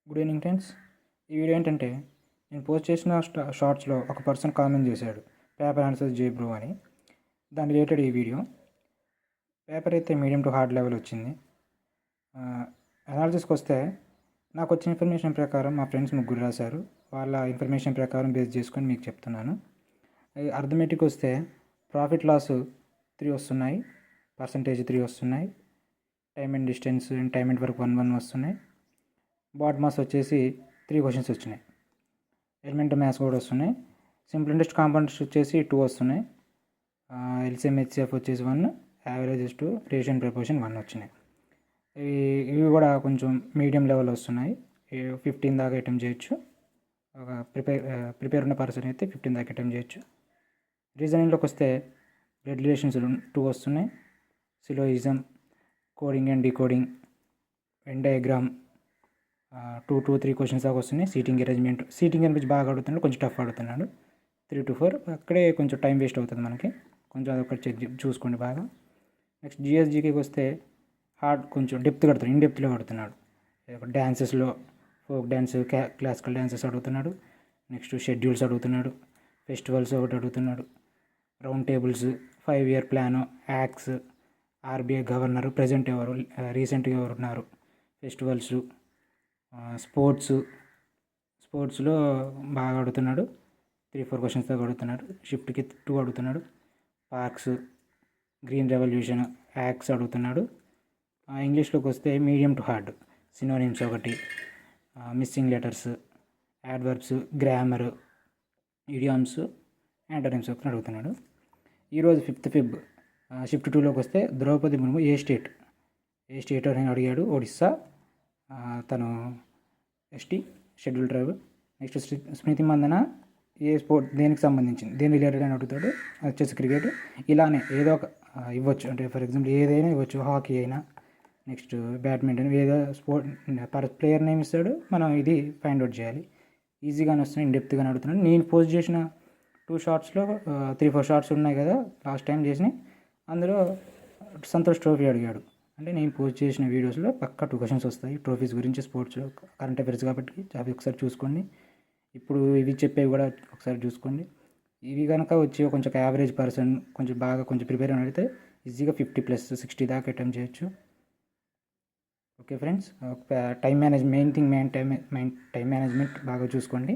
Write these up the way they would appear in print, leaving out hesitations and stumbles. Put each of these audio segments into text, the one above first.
Good evening friends. ఈ video ఏంటంటే నేను పోస్ట్ చేసిన షార్ట్స్లో ఒక పర్సన్ కామెంట్ చేశాడు, పేపర్ ఆన్సర్స్ జే బ్రో అని. దాని రిలేటెడ్ ఈ వీడియో. పేపర్ అయితే మీడియం టు హార్డ్ లెవెల్ వచ్చింది. అనాలిసిస్కి వస్తే నాకు వచ్చిన ఇన్ఫర్మేషన్ ప్రకారం మా ఫ్రెండ్స్ ముగ్గురు రాశారు. వాళ్ళ ఇన్ఫర్మేషన్ ప్రకారం బేస్ చేసుకొని మీకు చెప్తున్నాను. అర్థమెటిక్ వస్తే ప్రాఫిట్ లాస్ 3 వస్తున్నాయి, పర్సంటేజ్ 3 వస్తున్నాయి, time and distance and time and work 1 వస్తున్నాయి. బాడ్ మాస్ వచ్చేసి 3 క్వశ్చన్స్ వచ్చినాయి. ఎలిమెంటరీ మ్యాథ్స్ కూడా వస్తున్నాయి. సింపుల్ ఇంట్రెస్ట్ కాంపౌండ్స్ వచ్చేసి 2 వస్తున్నాయి. ఎల్సిఎం హెచ్సిఎఫ్ వచ్చేసి 1, యావరేజెస్ 2, రేషియో అండ్ ప్రపోర్షన్ 1 వచ్చినాయి. ఇవి కూడా కొంచెం మీడియం లెవెల్ వస్తున్నాయి. 15 దాకా అటెంప్ట్ చేయొచ్చు. ఒక ప్రిపేర్ ఉన్న పర్సన్ అయితే 15 దాకా అటెంప్ట్ చేయొచ్చు. రీజనింగ్లోకి వస్తే బ్లడ్ రిలేషన్స్ 2 వస్తున్నాయి. Syllogism, coding and decoding, Venn diagram 2 to 3 questions దాకా వస్తున్నాయి. సీటింగ్ అరేంజ్మెంట్ బాగా అడుగుతున్నాడు, కొంచెం టఫ్ అడుగుతున్నాడు. 3 to 4 అక్కడే కొంచెం టైం వేస్ట్ అవుతుంది మనకి. కొంచెం అదొకటి చెక్ చూసుకోండి బాగా. నెక్స్ట్ జిఎస్జీకి వస్తే హార్డ్ కొంచెం డెప్త్ కడుతున్నాడు, ఇన్ డెప్త్లో కడుతున్నాడు. డ్యాన్సెస్లో ఫోక్ డ్యాన్స్, క్లాసికల్ డ్యాన్సెస్ అడుగుతున్నాడు. నెక్స్ట్ షెడ్యూల్స్ అడుగుతున్నాడు, ఫెస్టివల్స్ ఒకటి అడుగుతున్నాడు, round tables, 5-year plan, acts, RBI governor, present ఎవరు, రీసెంట్గా ఎవరు ఉన్నారు, ఫెస్టివల్స్, స్పోర్ట్స్లో బాగా అడుగుతున్నాడు. 3-4 క్వశ్చన్స్ దాకా అడుగుతున్నాడు. షిఫ్ట్కి 2 అడుగుతున్నాడు. పార్క్స్, గ్రీన్ రెవల్యూషన్, యాక్స్ అడుగుతున్నాడు. ఇంగ్లీష్లోకి వస్తే మీడియం టు హార్డ్, సినోనిమ్స్ ఒకటి, missing letters, adverbs, grammar, idioms, antonyms ఒకటి అడుగుతున్నాడు. ఈరోజు 5th Feb షిఫ్ట్ 2లోకి వస్తే ద్రౌపది ముర్ము ఏ స్టేట్ అని అడిగాడు. ఒడిస్సా. తను ఎస్టీ, షెడ్యూల్ ట్రైబ్. నెక్స్ట్ స్మృతి మందన ఏ స్పోర్ట్ దేనికి సంబంధించింది, దేని రిలేటెడ్ అని అడుగుతాడు. వచ్చేసి క్రికెట్. ఇలానే ఏదో ఒక ఇవ్వచ్చు, అంటే ఫర్ ఎగ్జాంపుల్ ఏదైనా ఇవ్వచ్చు, హాకీ అయినా, నెక్స్ట్ బ్యాడ్మింటన్, ఏదో స్పోర్ట్ ప్లేయర్ నేమ్ ఇస్తాడు, మనం ఇది ఫైండ్ అవుట్ చేయాలి. ఈజీగానే వస్తుంది, ఇన్ డెప్త్గానే అడుగుతున్నాడు. నేను పోస్ట్ చేసిన 2 షార్ట్స్లో 3-4 షార్ట్స్ ఉన్నాయి కదా లాస్ట్ టైం చేసినాయి. అందులో సంతోష్ ట్రోఫీ అడిగాడు. అంటే నేను పోస్ట్ చేసిన వీడియోస్లో పక్కా 2 క్వశ్చన్స్ వస్తాయి ట్రోఫీస్ గురించి, స్పోర్ట్స్, కరెంట్ అఫైర్స్ కాబట్టి అవి ఒకసారి చూసుకోండి. ఇప్పుడు ఇవి చెప్పేవి కూడా ఒకసారి చూసుకోండి. ఇవి కనుక వచ్చి కొంచెం యావరేజ్ పర్సన్ కొంచెం ప్రిపేర్ అని అడిగితే ఈజీగా 50+ 60 దాకా అటెంప్ట్ చేయొచ్చు. ఓకే ఫ్రెండ్స్, టైం మేనేజ్మెంట్ బాగా చూసుకోండి.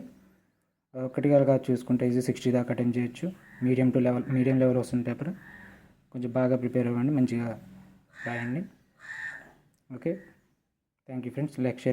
ఒకటిగా చూసుకుంటే ఈజీ 60 దాకా అటెంప్ట్ చేయొచ్చు. మీడియం లెవెల్ వస్తుంది పేపర్. కొంచెం బాగా ప్రిపేర్ అవ్వండి, మంచిగా రాయండి. Okay, thank you friends. Like, share.